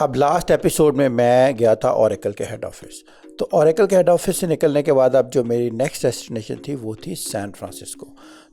अब last episode में मैं गया था ओरेकल के हेड ऑफिस। तो ओरेकल के हेड ऑफिस से निकलने के बाद अब जो मेरी नेक्स्ट डेस्टिनेशन थी वो थी सैन फ्रांसिस्को।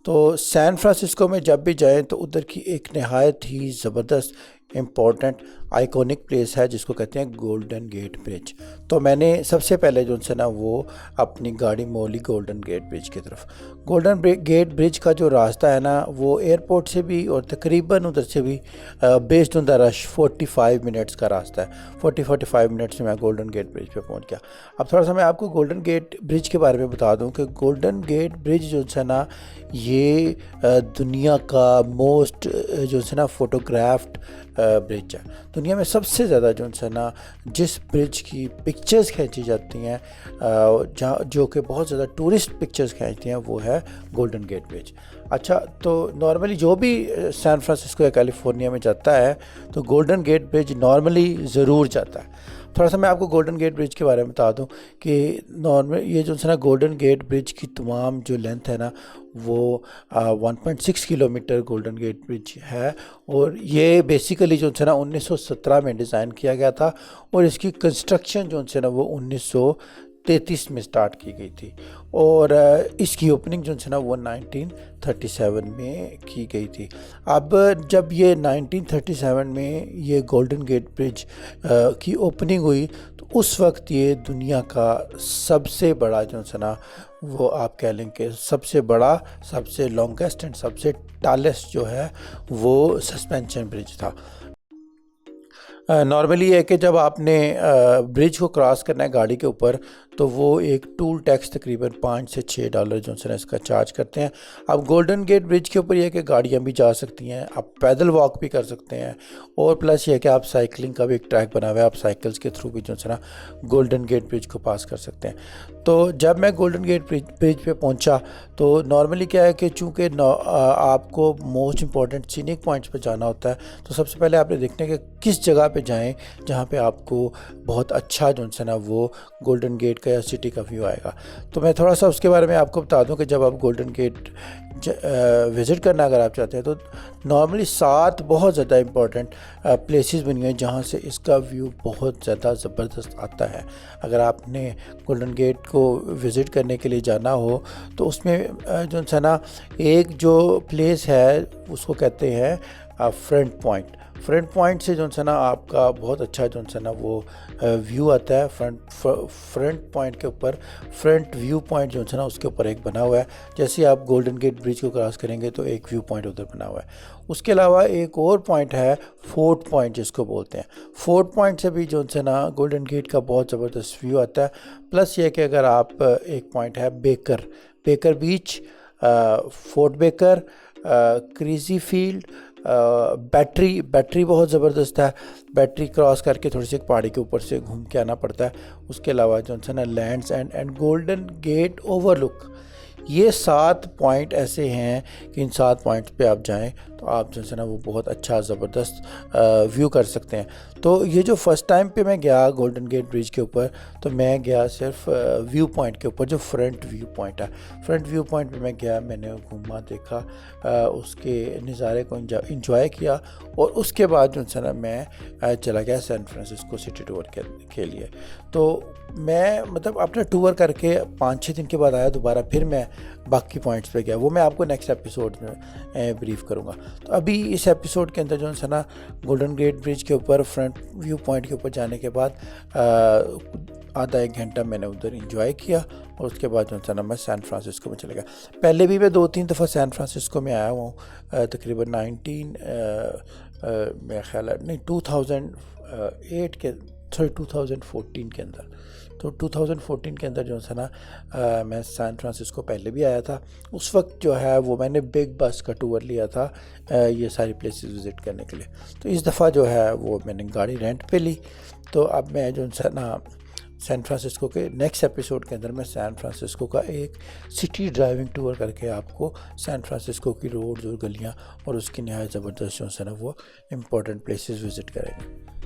तो सैन फ्रांसिस्को में जब भी जाएं तो उधर की एक नहायत ही ज़बरदस्त इम्पॉर्टेंट आइकॉनिक प्लेस है जिसको कहते हैं गोल्डन गेट ब्रिज। तो मैंने सबसे पहले जो है ना वो अपनी गाड़ी मोड़ी गोल्डन गेट ब्रिज की तरफ। गोल्डन गेट ब्रिज का जो रास्ता है ना वो एयरपोर्ट से भी और तकरीबन उधर से भी based on the rush 45 minutes का रास्ता है। 40-45 मिनट्स में मैं गोल्डन गेट ब्रिज पे पहुंच गया। अब थोड़ा सा मैं आपको गोल्डन गेट ब्रिज के बारे में बता दूं कि गोल्डन गेट ब्रिज जो है ना ये दुनिया का मोस्ट जो है ना फोटोग्राफ्ड ब्रिज है। दुनिया में सबसे ज़्यादा जो है ना जिस ब्रिज की पिक्चर्स खींची जाती हैं जहाँ जो कि बहुत ज़्यादा टूरिस्ट पिक्चर्स खींचती हैं वो है गोल्डन गेट ब्रिज। अच्छा, तो नॉर्मली जो भी सैन फ्रांसिस्को या कैलिफोर्निया में जाता है तो गोल्डन गेट ब्रिज नॉर्मली ज़रूर जाता है। थोड़ा सा मैं आपको गोल्डन गेट ब्रिज के बारे में बता दूं कि नॉर्मल ये जो है ना गोल्डन गेट ब्रिज की तमाम जो लेंथ है ना वो 1.6 किलोमीटर गोल्डन गेट ब्रिज है। और ये बेसिकली जो है ना 1917 में डिज़ाइन किया गया था और इसकी कंस्ट्रक्शन जो है ना वो 1933 में स्टार्ट की गई थी और इसकी ओपनिंग जो है ना वो 1937 में की गई थी। अब जब ये 1937 में ये गोल्डन गेट ब्रिज की ओपनिंग हुई तो उस वक्त ये दुनिया का सबसे बड़ा जो है ना वो आप कह लें कि सबसे बड़ा, सबसे लॉन्गेस्ट एंड सबसे टालेस्ट जो है वो सस्पेंशन ब्रिज था। नॉर्मली ये है कि जब आपने ब्रिज को क्रॉस करना है गाड़ी के ऊपर तो वो एक टूल टैक्स तकरीबन $5 से $6 जो है इसका चार्ज करते हैं। अब गोल्डन गेट ब्रिज के ऊपर ये है कि गाड़ियाँ भी जा सकती हैं, आप पैदल वॉक भी कर सकते हैं और प्लस ये है कि आप साइकिलिंग का भी एक ट्रैक बना हुआ है, आप साइकिल्स के थ्रू भी जो है ना गोल्डन गेट ब्रिज को पास कर सकते हैं। तो जब मैं गोल्डन गेट ब्रिज पे पहुंचा तो नॉर्मली क्या है कि चूँकि आपको मोस्ट इंपॉर्टेंट सीनिक पॉइंट्स पे जाना होता है तो सबसे पहले आपने देखना है कि किस जगह पे जाएं जहाँ पे आपको बहुत अच्छा जो है ना वो गोल्डन गेट का या सिटी का व्यू आएगा। तो मैं थोड़ा सा उसके बारे में आपको बता दूं कि जब आप गोल्डन गेट विज़िट करना अगर आप चाहते हैं तो नॉर्मली 7 बहुत ज़्यादा इम्पॉर्टेंट प्लेसेस बनी हैं जहाँ से इसका व्यू बहुत ज़्यादा ज़बरदस्त आता है। अगर आपने गोल्डन गेट को विज़िट करने के लिए जाना हो तो उसमें जो है ना एक जो प्लेस है उसको कहते हैं फ्रंट पॉइंट। फ्रंट पॉइंट से जो है ना आपका बहुत अच्छा जो है ना वो व्यू आता है। फ्रंट पॉइंट के ऊपर फ्रंट व्यू पॉइंट जो है ना उसके ऊपर एक बना हुआ है। जैसे आप गोल्डन गेट ब्रिज को क्रॉस करेंगे तो एक व्यू पॉइंट उधर बना हुआ है। उसके अलावा एक और पॉइंट है फोर्ट पॉइंट जिसको बोलते हैं। फोर्ट पॉइंट से भी जो है ना गोल्डन गेट का बहुत ज़बरदस्त व्यू आता है। प्लस ये कि अगर आप एक पॉइंट है Baker beach, fort Baker, Crissy field, battery बहुत ज़बरदस्त है। बैटरी क्रॉस करके थोड़ी सी एक पहाड़ी के ऊपर से घूम के आना पड़ता है। उसके अलावा जो है ना Lands End Golden Gate overlook, ये 7 पॉइंट ऐसे हैं कि इन 7 पॉइंट्स पे आप जाएं तो आप जो है ना वो बहुत अच्छा ज़बरदस्त व्यू कर सकते हैं। तो ये जो फर्स्ट टाइम पे मैं गया गोल्डन गेट ब्रिज के ऊपर तो मैं गया सिर्फ व्यू पॉइंट के ऊपर जो फ्रंट व्यू पॉइंट है। फ्रंट व्यू पॉइंट पे मैं गया, मैंने घूमा, देखा, उसके नज़ारे को इंजॉय किया और उसके बाद जो है ना मैं चला गया सैन फ्रांसिस्को सिटी टूर के लिए। तो मैं मतलब अपना टूर करके 5-6 दिन के बाद आया दोबारा, फिर मैं बाकी पॉइंट्स पे गया, वो मैं आपको नेक्स्ट एपिसोड में ब्रीफ करूँगा। तो अभी इस एपिसोड के अंदर जो है ना गोल्डन गेट ब्रिज के ऊपर फ्रंट व्यू पॉइंट के ऊपर जाने के बाद आधा 1 घंटा मैंने उधर इंजॉय किया और उसके बाद जो है ना मैं सैन फ्रांसिस्को में चले गया। पहले भी मैं 2-3 दफ़ा सैन फ्रांसिस्को में आया हुआ हूँ, तकरीबन मेरा ख्याल है नहीं 2008 के 2014 के अंदर। तो 2014 के अंदर जो है ना मैं सैन फ्रांसिस्को पहले भी आया था। उस वक्त जो है वो मैंने बिग बस का टूर लिया था ये सारी प्लेसेस विज़िट करने के लिए। तो इस दफ़ा जो है वो मैंने गाड़ी रेंट पे ली। तो अब मैं जो है ना सैन फ्रांसिस्को के नेक्स्ट एपिसोड के अंदर मैं सैन फ्रांसिस्को का एक सिटी ड्राइविंग टूर करके आपको सैन फ्रांसिस्को की रोड्स और गलियाँ और उसकी नहायत ज़बरदस्त जो है ना वो इम्पोर्टेंट प्लेसेस विज़िट करेंगे।